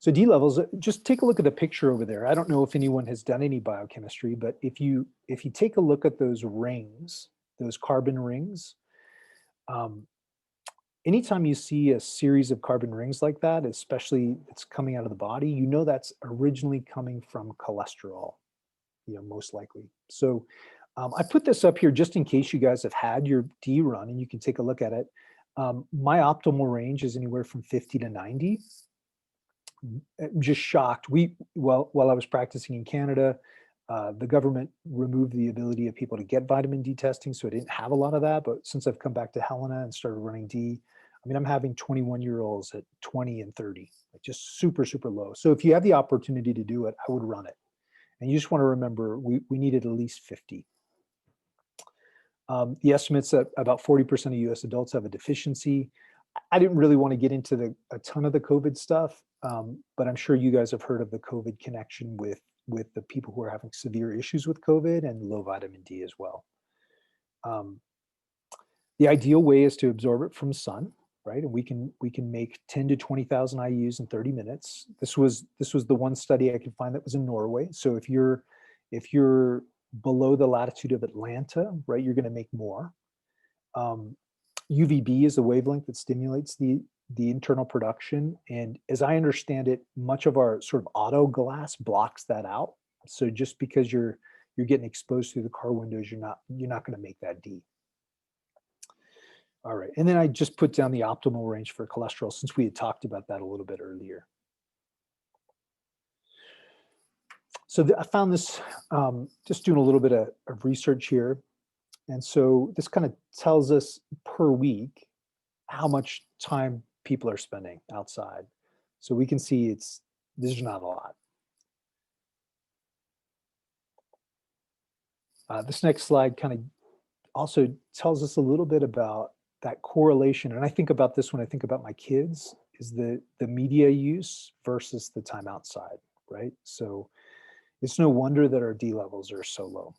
So D levels, just take a look at the picture over there. I don't know if anyone has done any biochemistry, but if you take a look at those rings, those carbon rings, um, anytime you see a series of carbon rings like that, especially it's coming out of the body, you know that's originally coming from cholesterol, most likely. So I put this up here just in case you guys have had your D run and you can take a look at it. My optimal range is anywhere from 50 to 90. I'm just shocked. While I was practicing in Canada, the government removed the ability of people to get vitamin D testing, so I didn't have a lot of that. But since I've come back to Helena and started running D, I mean, I'm having 21-year-olds at 20 and 30, like just super, super low. So if you have the opportunity to do it, I would run it. And you just want to remember, we needed at least 50. The estimates that about 40% of US adults have a deficiency. I didn't really want to get into a ton of the COVID stuff, but I'm sure you guys have heard of the COVID connection with the people who are having severe issues with COVID and low vitamin D as well. The ideal way is to absorb it from sun, right? And we can make 10 to 20,000 IUs in 30 minutes. This was the one study I could find that was in Norway. So if you're below the latitude of Atlanta, right, you're going to make more. UVB is the wavelength that stimulates the internal production. And as I understand it, much of our sort of auto glass blocks that out. So just because you're getting exposed through the car windows, you're not going to make that D. All right, and then I just put down the optimal range for cholesterol since we had talked about that a little bit earlier. So I found this just doing a little bit of research here. And so this kind of tells us per week how much time people are spending outside. So we can see there's not a lot. This next slide kind of also tells us a little bit about that correlation. And I think about this when I think about my kids, is the media use versus the time outside, right? So it's no wonder that our D levels are so low.